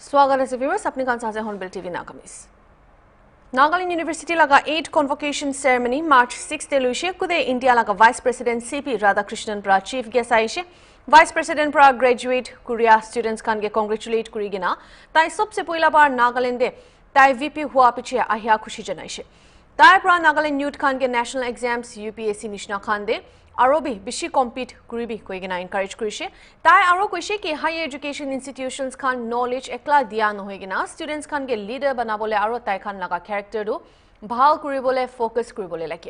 स्वागत है viewers अपने कान साझे Hornbill TV Nagamese. Nagaland University laga 8 convocation ceremony March 6 te luishe kude India laga Vice President CP Radhakrishnan pra chief guest aishe Vice President pra graduate Korea students kan ge congratulate kurigina tai sobse poila bar Nagaland de tai VP hua piche ahya khushi janaishe tai pra Nagaland youth kan ge national exams UPSC nishna khan de Arobi bishi compete kuribi koigina encourage kurishe tai aro koise ki higher education institutions khan knowledge ekla dia nohoigina students khan ge leader banabole aro tai khan laga character do bhal kuribole focus kuribole lake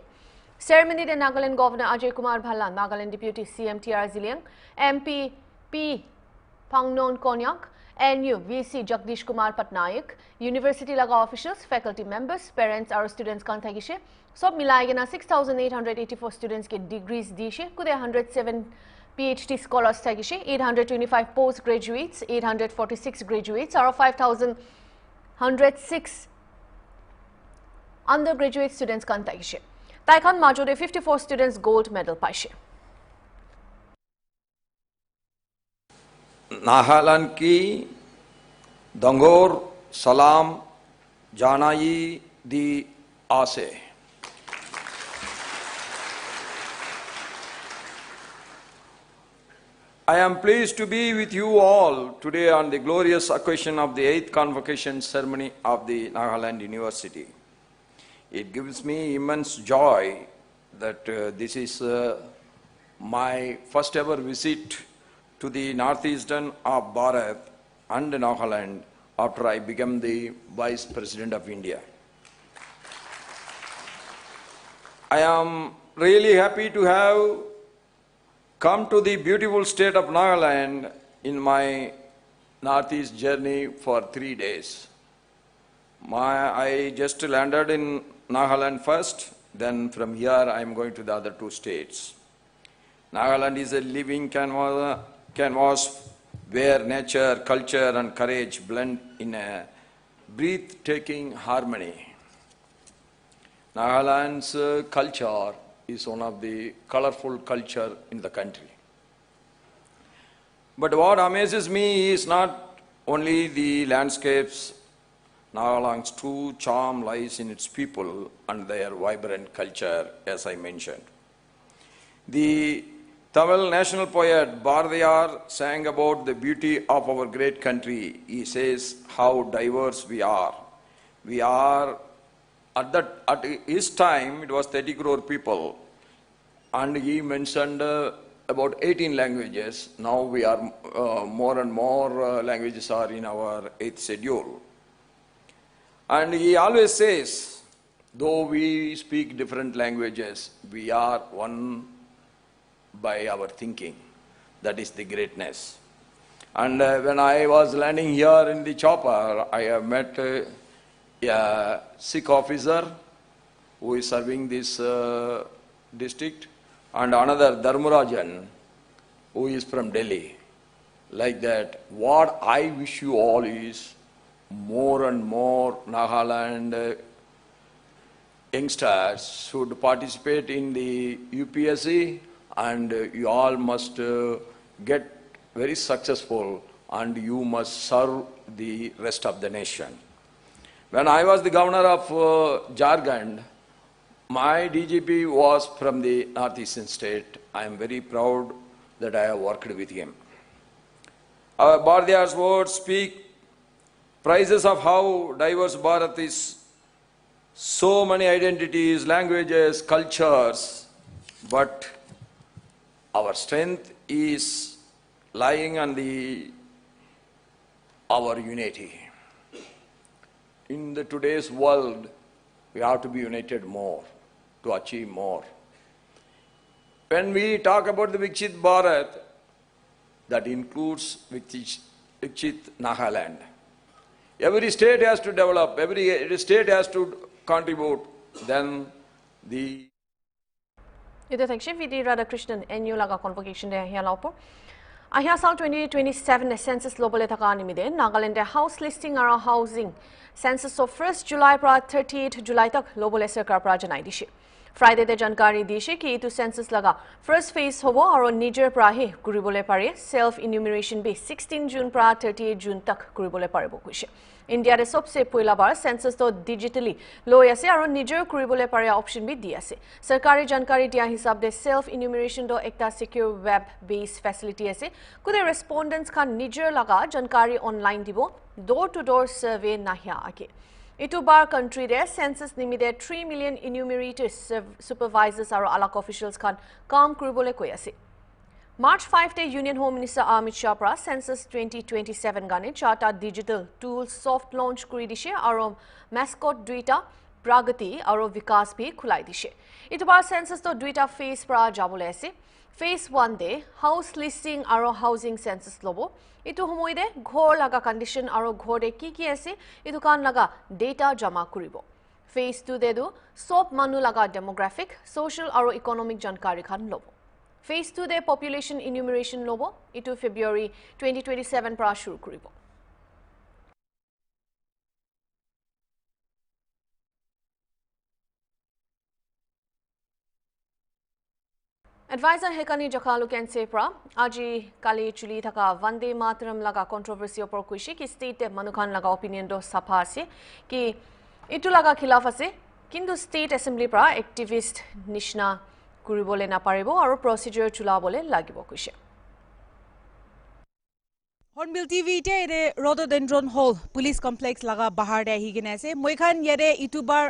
ceremony de Nagaland Governor Ajay Kumar Bhalla Nagaland Deputy CM TR Ziliang MP P Pangnon Konyak NU VC Jagdish Kumar Patnaik University laga officials faculty members parents aro students khan thagishe सब मिलाएगा 6,884 students के degrees दिशे कुदे 107 PhD scholars तकिशे 825 post graduates 846 graduates और 5,106 undergraduate students kan तकिशे ताइखान माजूदे 54 students gold medal पाइशे Nagaland की दंगोर सलाम जानाई दी आसे I am pleased to be with you all today on the glorious occasion of the 8th convocation ceremony of the Nagaland University. It gives me immense joy that this is my first ever visit to the northeastern of Bharat and Nagaland after I became the Vice President of India. I am really happy to have come to the beautiful state of Nagaland in my northeast journey for 3 days. I just landed in Nagaland first, then from here I am going to the other 2 states. Nagaland is a living canvas where nature, culture and courage blend in a breathtaking harmony. Nagaland's culture is one of the colorful culture in the country. But what amazes me is not only the landscapes. Nagaland's true charm lies in its people and their vibrant culture, as I mentioned. The Tamil national poet Bharatiyar sang about the beauty of our great country. He says how diverse we are. We are at his time, it was 30 crore people, and he mentioned about 18 languages. Now we are more and more languages are in our 8th schedule. And he always says, though we speak different languages, we are one by our thinking. That is the greatness. And when I was landing here in the chopper, I have met a Sikh officer who is serving this district and another Dharmarajan who is from Delhi. Like that, what I wish you all is more and more Nagaland youngsters should participate in the UPSC and you all must get very successful and you must serve the rest of the nation. When I was the governor of Jharkhand, my DGP was from the northeastern state. I am very proud that I have worked with him. Our Bharatiyar's words speak praises of how diverse Bharat is. So many identities, languages, cultures, but our strength is lying on our unity. In today's world, we have to be united more to achieve more. When we talk about the Viksit Bharat, that includes Viksit Nagaland. Every state has to develop, every state has to contribute, then the... Ito thakshe VD Radhakrishnan NU laga convocation de hiya laupo. Ahya sal 2027 census global thaka nimide Nagaland house listing aro housing census of 1st July pra 30th July tak global sarkar pra janai dishe. Friday de jankari dishe ki itu census laga first phase hobo aro nijer prahe kuribole pare self enumeration be 16 June pra 38 June tak kuribole paribo kuise India de sobse poila bar census to digitally loi ase aro nijer kuribole pare option bi di ase sarkari jankari dia hisab de self enumeration do ekta secure web based facility ase kude respondents khan nijer laga jankari online dibo door to door survey nahya ake Itu bar country de census nimide 3 million enumerators supervisors aro alak officials khan kam kuribole koi ase March 5 day Union Home Minister Amit Shah pra census 2027 gane charta digital tool soft launch kuri dishe aro mascot duita pragati aro vikas bhi khulai dishe Itu bar census to duita phase pra jabole ase Phase 1 day house listing aro housing census lobo Itu homoide ghor laga condition aro ghor de ki ase itu kan laga data jama kuribo Phase 2 de do sob manu laga demographic social aro economic jankari khan lobo Phase 2 de population enumeration lobo itu February 2027 pra shuru kuribo Advisor Hekani Jakalu can say pra aji kali chuli thaka Vande Mataram laga controversy opor kuishi ki state manukhan laga opinion do sapha ase ki itu laga khilaf ase kintu state assembly pra activist nishna kuribole na paribo aro procedure chulabole lagibo kuise Hornbill TV te Rhododendron Hall Police Complex laga bahar de hi gine ase moi khan yare itubar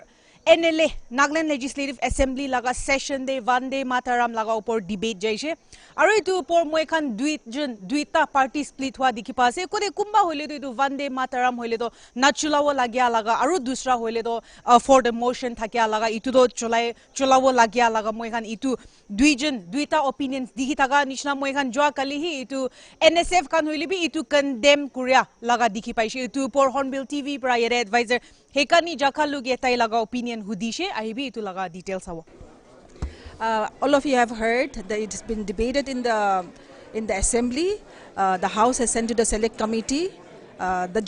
NLA Nagaland Legislative Assembly laga session de Vande Mataram laga upor debate jaise aru itu upor moi khan duita party split hua dikhi pa ase kode kumba hoile to itu Vande Mataram hoile to nachulawo lagya laga aru dusra hoile to for the motion thakya laga itu to chulawo lagya laga moi khan itu duita opinions dikhi taka nishna moi khan jwa kali hi itu NSF kan hoile bi itu condemn kuria laga dikhi paise itu upor Hornbill TV pra yare advisor Hekani Jakalu getai laga opinion hudishe ahibi itu laga details hawo All of you have heard that it has been debated in the assembly. The House has sent to the select committee. The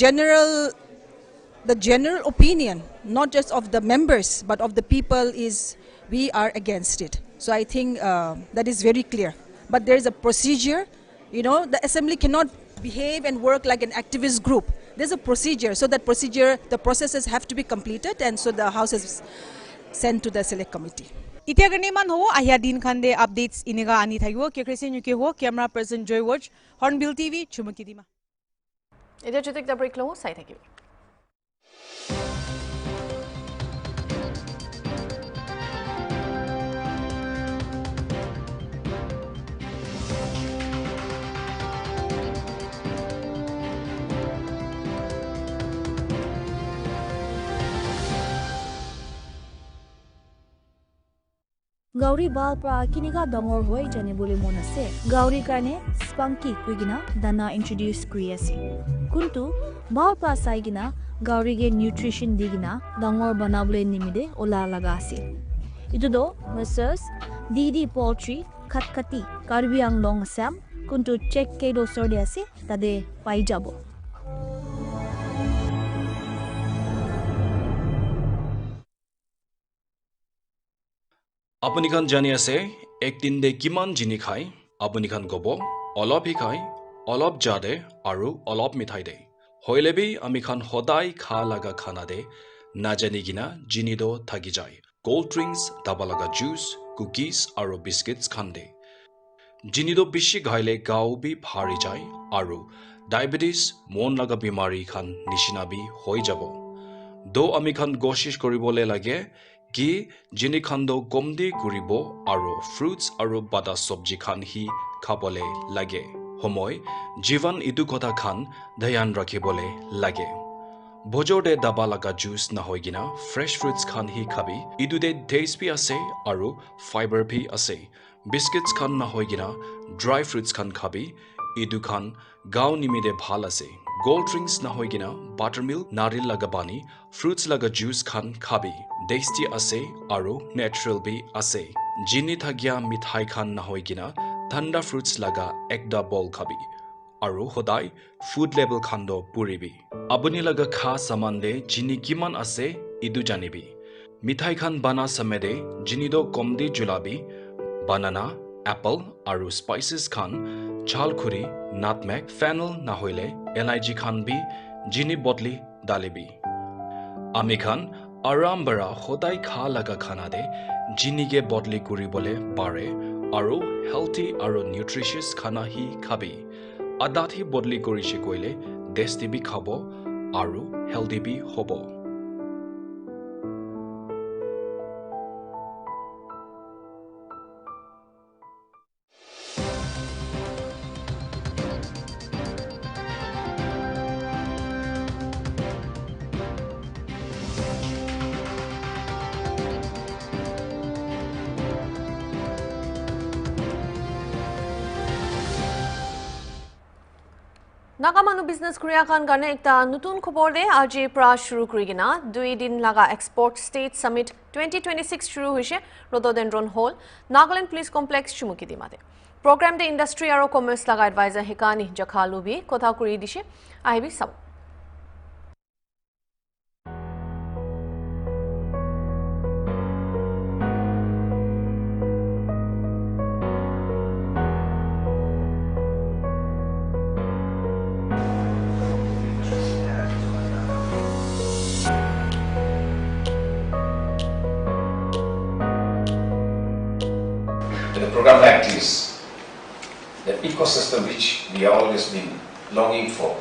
general opinion, not just of the members but of the people, is we are against it. So I think that is very clear. But there is a procedure. You know, the assembly cannot behave and work like an activist group. There's a procedure. So that procedure, the processes have to be completed, and so the House has sent to the select committee. Itia garne man ho ahya din khande updates inega ani thagibo ke kresi nyuke ho camera person Joy Watch Hornbill TV chumukidima Ida jutik da break lo sai thakibo Gauri bal pra kiniga dongor hoi jane bole mon ase gauri karne spunky kuigina dana introduce kuri ase kuntu bal pra saigina gauri ge nutrition digina dongor banabole nimide ola laga ase itu do Messrs Didi Poultry Khatkati Karbi Anglong Assam kuntu check ke do sorde ase tade pai jabo আপুনি খান জানি আছে একদিন দে কিমান জিনি খাই আপুনি খান কব অলপ হি খাই অলপ জাদে আৰু অলপ মিঠাই দে হইলেবি আমি খান সদায় খা লাগা খানা দে না জানি গিনা জিনি দো থাকি যায় কোল্ড ড্ৰিংকস দাবা লাগা জুস কুকিজ আৰু বিস্কিটস খান দে জিনি দো বেছি খাইলে গাও বি ভাৰি যায় আৰু ডায়াবেটিস মন লাগা বিমাৰী খান নিচিনাবি হৈ যাব দো আমি খান কোশিশ কৰিবলে লাগে কি জিনি খান্দো কমদি কৰিব আৰু ফ্ৰুটস আৰু বাদা সবজি খান হি খাবলে লাগে সময় জীবন ইটো কথা খান ধ্যান ৰাখিবলে লাগে ভোজৰ দে দাবা লাগা জুস না হৈ গিনা ফ্ৰেছ ফ্ৰুটস খান হি খাবি ইটো দে টেষ্ট বি আছে আৰু ফাইবাৰ ভি আছে বিস্কিটস খান না হৈ গিনা ড্ৰাই ফ্ৰুটস খান খাবি ইটো খান গাও নিমিদে ভাল আছে গোল্ড ড্ৰিংকস না হৈ গিনা বাটাৰমিল্ক নাৰিল লাগা পানী ফ্ৰুটস লাগা জুস খান খাবি টেষ্টি আছে আৰু নেচাৰেল বি আছে জিনি থাকিয়া মিঠাই খান না হৈ গিনা ঠাণ্ডা ফ্ৰুটস লাগা একটা বল খাবি আৰু সদায় ফুড লেভেল খান্দো পুৰিবি আপুনি লাগা খা সামান দে জিনি কিমান আছে ইটো জানিবি মিঠাই খান বানা samede jinido komdi julabi banana apple aru spices khan chal khuri nutmeg fennel na hoile LIG khan bi jini bodli dalibi ami khan aram bara hodai kha laga khana de jini ge bodli kuri bole pare aru healthy aru nutritious khana hi khabi adathi bodli kuri shikoile desti bi khabo aru healthy bi hobo Nagamanu business Korea kan garne ekta nutun khobor de aji pra shuru kurigina 2 din laga export state summit 2026 shuru hoise Rhododendron Hall Nagaland police complex chumuki dimate program de industry aro commerce laga advisor hekani jakhalu bi kotha kuri dishe ahibi sab The program like this, the ecosystem which we have always been longing for,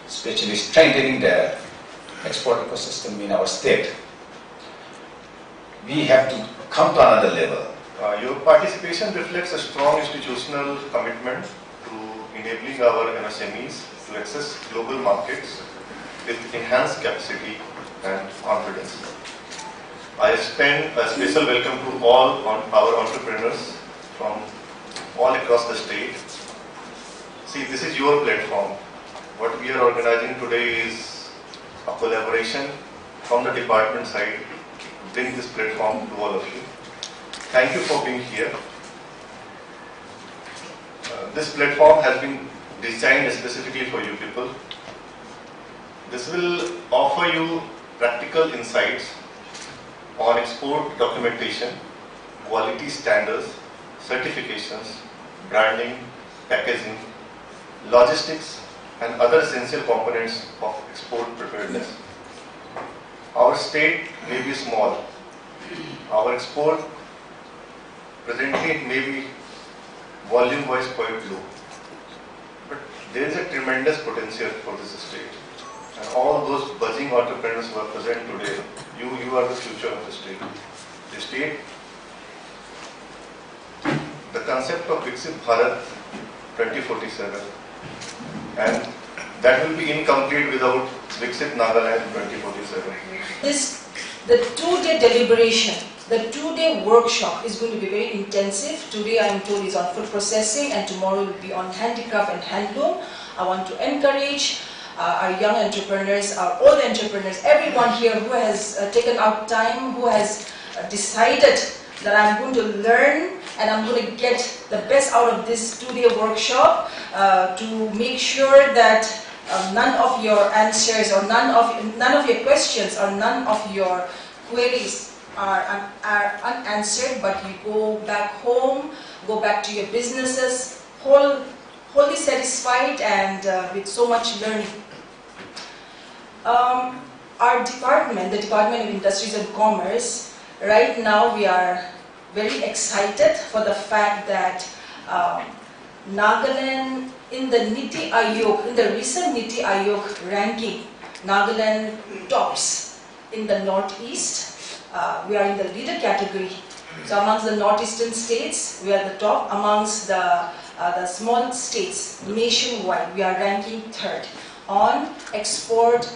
especially strengthening the export ecosystem in our state, we have to come to another level. Your participation reflects a strong institutional commitment to enabling our MSMEs to access global markets with enhanced capacity and confidence. I extend a special welcome to all our entrepreneurs from all across the state. See, this is your platform. What we are organizing today is a collaboration from the department side to bring this platform to all of you. Thank you for being here. This platform has been designed specifically for you people. This will offer you practical insights on export documentation, quality standards, certifications, branding, packaging, logistics, and other essential components of export preparedness. Our state may be small. Our export presently may be volume-wise quite low. But there is a tremendous potential for this state. And all those buzzing entrepreneurs who are present today, you are the future of the state. The state, the concept of Viksit Bharat 2047, and that will be incomplete without Viksit Nagaland 2047. The 2-day deliberation, the 2-day workshop is going to be very intensive. Today I am told is on food processing and tomorrow will be on handicraft and handloom. I want to encourage our young entrepreneurs, our old entrepreneurs, everyone here who has taken out time, who has decided that I'm going to learn and I'm going to get the best out of this 2-day workshop to make sure that none of your answers or none of your questions or none of your queries are unanswered, but you go back home, go back to your businesses, wholly satisfied and with so much learning. Our department, the Department of Industries and Commerce, right now we are very excited for the fact that Nagaland in the Niti Aayog, in the recent Niti Aayog ranking, Nagaland tops in the Northeast. We are in the leader category. So amongst the northeastern states, we are the top. Amongst the small states nationwide, we are ranking 3rd on export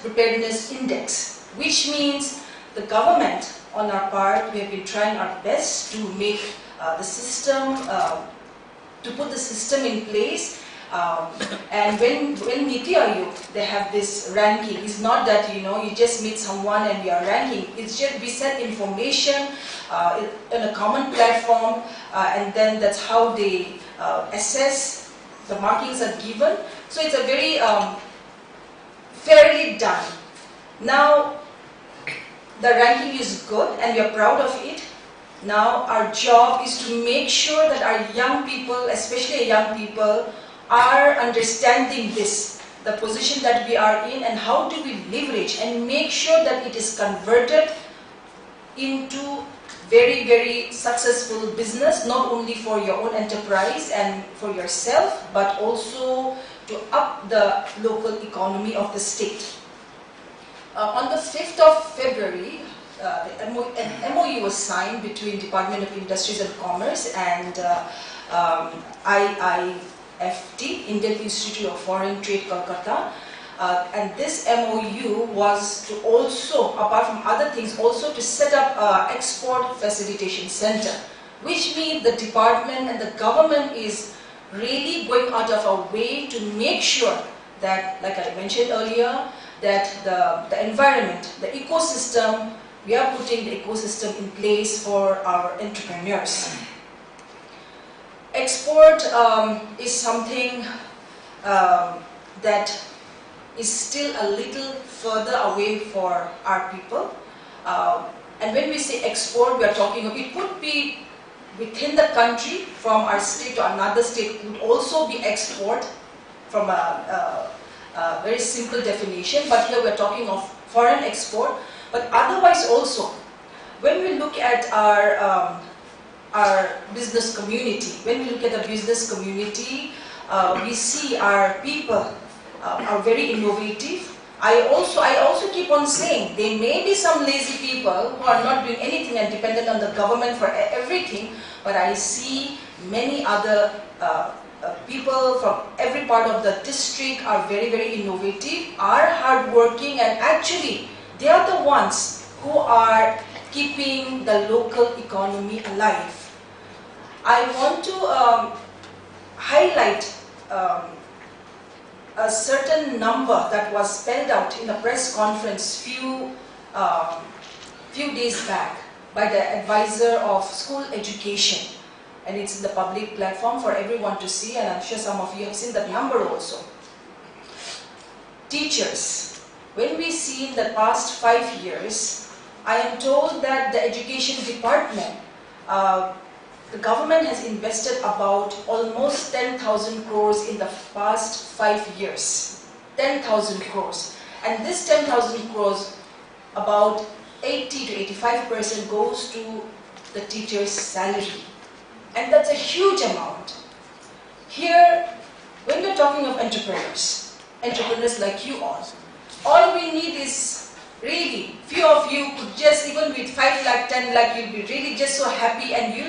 preparedness index, which means the government on our part, we have been trying our best to make the system, to put the system in place. And when Niti Aayog, they have this ranking, it's not that you just meet someone and you are ranking. It's just we send information in a common platform, and then that's how they assess. The markings are given, so it's a very fairly done. Now, the ranking is good and we are proud of it. Now, our job is to make sure that our young people, especially young people, are understanding this, the position that we are in, and how do we leverage and make sure that it is converted into very, very successful business, not only for your own enterprise and for yourself, but also to up the local economy of the state. On the 5th of February, an MOU was signed between Department of Industries and Commerce and IIFT, Indian Institute of Foreign Trade, Kolkata. And this MOU was to also, apart from other things, also to set up an export facilitation center, which means the department and the government is really going out of our way to make sure that, like I mentioned earlier, that the environment, the ecosystem, we are putting the ecosystem in place for our entrepreneurs. Export is something that is still a little further away for our people. And when we say export, we are talking of, it could be within the country, from our state to another state, could also be export from a very simple definition, but here we are talking of foreign export. But otherwise also, when we look at our business community, we see our people are very innovative. I also keep on saying, there may be some lazy people who are not doing anything and dependent on the government for everything, but I see many other people from every part of the district are very, very innovative, are hardworking, and actually they are the ones who are keeping the local economy alive. I want to highlight a certain number that was spelled out in a press conference few days back by the advisor of school education, and it's in the public platform for everyone to see, and I'm sure some of you have seen that number also. Teachers. When we see in the past 5 years, I am told that the education department, the government has invested about almost 10,000 crores in the past 5 years. 10,000 crores. And this 10,000 crores, about 80 to 85% goes to the teacher's salary. And that's a huge amount. Here, when we're talking of entrepreneurs like you all we need is really, few of you could just, even with 5 lakh, 10 lakh, you'll be really just so happy, and you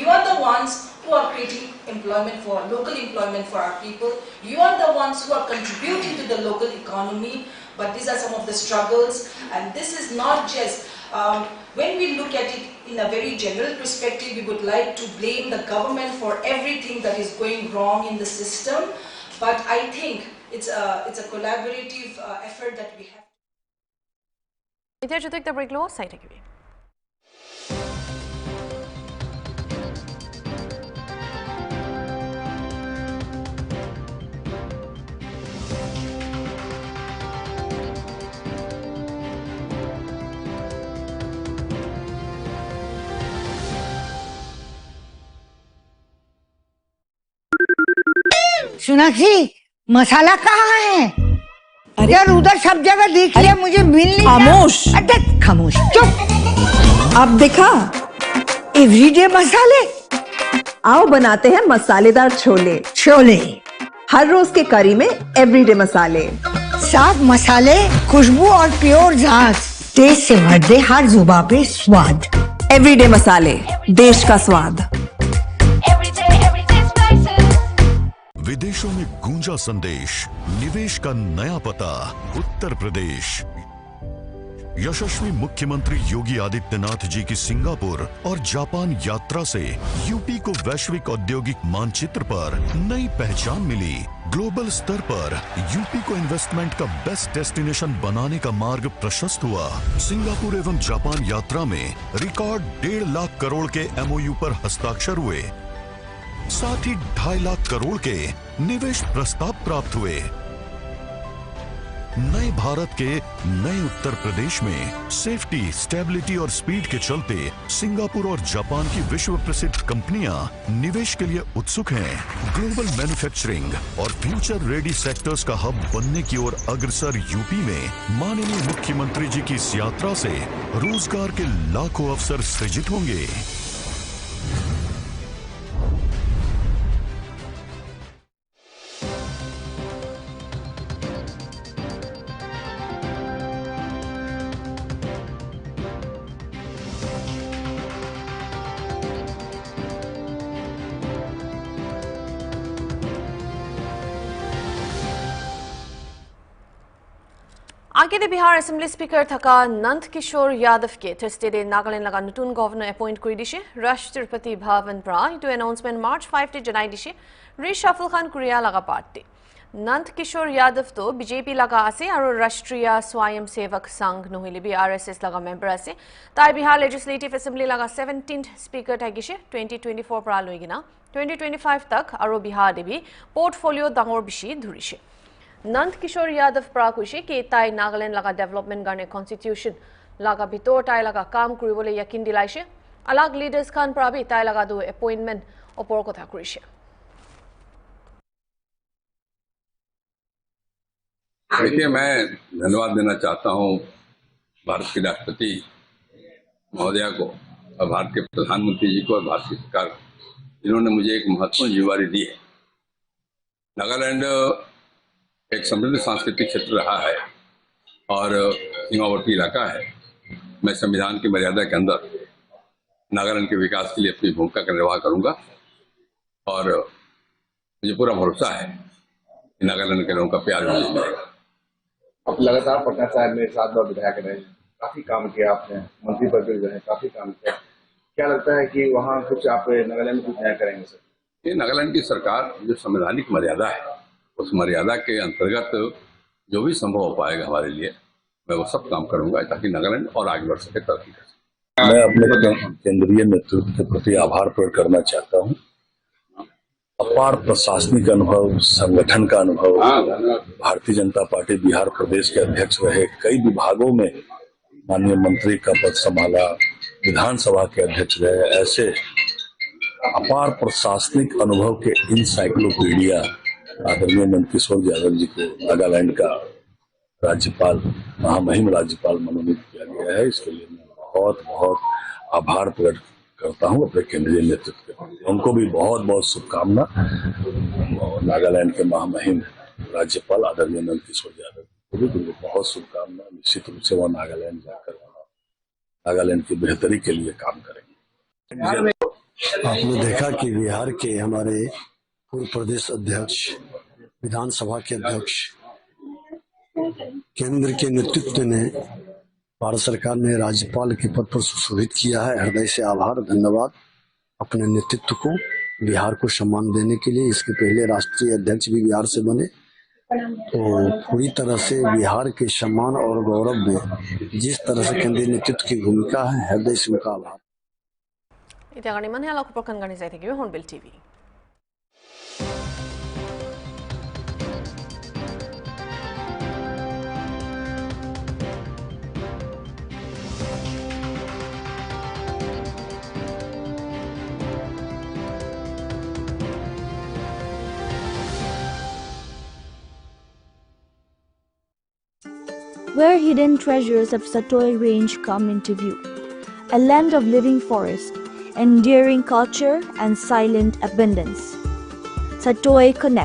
are the ones who are creating employment for, local employment for our people. You are the ones who are contributing to the local economy, but these are some of the struggles, and this is not just, when we look at it in a very general perspective, we would like to blame the government for everything that is going wrong in the system, but I think it's a collaborative effort that we have. এতিয়া যদি একটা break লও চাই থাকিবি सोनाक्षी मसाला कहाँ है? यार उधर सब जगह देख लिया, मुझे मिल नहीं रहा। खामोश। अरे खामोश चुप। अब देखा एवरीडे मसाले। आओ बनाते हैं मसालेदार छोले। छोले हर रोज के करी में एवरीडे मसाले, साफ मसाले, खुशबू और प्योर जांच, टेस्ट से भर दे हर जुबान पे स्वाद। एवरीडे मसाले, देश का स्वाद। विदेशों में गूंजा संदेश, निवेश का नया पता उत्तर प्रदेश। यशस्वी मुख्यमंत्री योगी आदित्यनाथ जी की सिंगापुर और जापान यात्रा से यूपी को वैश्विक औद्योगिक मानचित्र पर नई पहचान मिली। ग्लोबल स्तर पर यूपी को इन्वेस्टमेंट का बेस्ट डेस्टिनेशन बनाने का मार्ग प्रशस्त हुआ। सिंगापुर एवं जापान यात्रा में रिकॉर्ड 1.5 लाख करोड़ के MOU पर हस्ताक्षर हुए, साथ ही 2.5 लाख करोड़ के निवेश प्रस्ताव प्राप्त हुए। नए भारत के नए उत्तर प्रदेश में सेफ्टी, स्टेबिलिटी और स्पीड के चलते सिंगापुर और जापान की विश्व प्रसिद्ध कंपनियां निवेश के लिए उत्सुक हैं। ग्लोबल मैन्युफैक्चरिंग और फ्यूचर रेडी सेक्टर्स का हब बनने की ओर अग्रसर यूपी में माननीय मुख्यमंत्री जी की इस यात्रा से रोजगार के लाखों अवसर सृजित होंगे। आगे दे बिहार असेंबली स्पीकर थका नंद किशोर यादव के थर्सडे दे नागालैंड लगा नतुन गवर्नर अपॉइंट करी दिशे राष्ट्रपति भवन प्रा इटू अनाउंसमेंट मार्च 5 टे जनाई दिशे रिशफल खान कुरिया लगा पार्टी नंद किशोर यादव तो बीजेपी लगा आसे और राष्ट्रीय स्वयं सेवक संघ नहिले भी आरएसएस लगा मेंबर आसे ताई बिहार लेजिस्लेटिव असेंबली लगा 17th स्पीकर थागिशे 2024 प्रा लगिना 2025 तक और बिहार दे भी पोर्टफोलियो डांगोर बिशी धुरिशे नंद किशोर यादव प्राकुशे के ताई नागालैंड लगा डेवलपमेंट गाने कॉन्स्टिट्यूशन लगा भितर ताई लगा काम करिबोले यकिन दिलाइशे अलग लीडर्स खान प्राबी ताई लगा दो अपॉइंटमेंट ओपर कथा करिशे। देखिए, मैं धन्यवाद देना चाहता हूं भारत के राष्ट्रपति महोदया को और भारत के प्रधानमंत्री जी को और भारत की सरकार जिन्होंने मुझे एक महत्वपूर्ण जिम्मेवारी दी है। नागालैंड एक समृद्ध सांस्कृतिक क्षेत्र रहा है और सीमावर्ती इलाका है। मैं संविधान की मर्यादा के अंदर नागालैंड के विकास के लिए अपनी भूमिका का निर्वाह करूंगा और मुझे पूरा भरोसा है कि नागालैंड के लोगों का प्यार मुझे मिलेगा। आप लगातार पटना साहब में 7 बार विधायक रहे, काफी काम किया आपने, मंत्री पद पर रहे, काफी काम किया। क्या लगता है कि वहाँ कुछ आप नागालैंड में कुछ नया करेंगे सर? ये नागालैंड की सरकार जो संवैधानिक मर्यादा है उस मर्यादा के अंतर्गत जो भी संभव हो पाएगा हमारे लिए मैं वो सब काम करूंगा ताकि नागालैंड और आगे बढ़ सके, तरक्की कर सके। मैं अपने केंद्रीय नेतृत्व के प्रति आभार प्रकट करना चाहता हूं। अपार प्रशासनिक अनुभव, संगठन का अनुभव, भारतीय जनता पार्टी बिहार प्रदेश के अध्यक्ष रहे, कई विभागों में माननीय मंत्री का पद संभाला, विधानसभा के अध्यक्ष रहे, ऐसे अपार प्रशासनिक अनुभव के इनसाइक्लोपीडिया आदरणीय नंद किशोर यादव जी को नागालैंड का राज्यपाल, महामहिम राज्यपाल मनोनीत किया गया है। इसके लिए मैं बहुत बहुत आभार प्रकट करता हूं अपने केंद्रीय नेतृत्व के। उनको भी बहुत बहुत शुभकामना। नागालैंड के महामहिम राज्यपाल आदरणीय नंद किशोर यादव को भी बहुत शुभकामना। निश्चित रूप से वह नागालैंड जाकर नागालैंड की बेहतरी के लिए काम करेंगे। आपने देखा कि बिहार के हमारे पूर्व प्रदेश अध्यक्ष, विधानसभा के अध्यक्ष, केंद्र के नेतृत्व ने, भारत सरकार ने राज्यपाल के पद पर सुशोभित किया है। हृदय से आभार, धन्यवाद अपने नेतृत्व को, बिहार को सम्मान देने के लिए। इसके पहले राष्ट्रीय अध्यक्ष भी बिहार से बने, तो पूरी तरह से बिहार के सम्मान और गौरव में जिस तरह से केंद्रीय नेतृत्व की भूमिका है, हृदय से उनका आभार। Hornbill TV. Where hidden treasures of Satoi Range come into view, a land of living forest, enduring culture and silent abundance. Satoi Connect.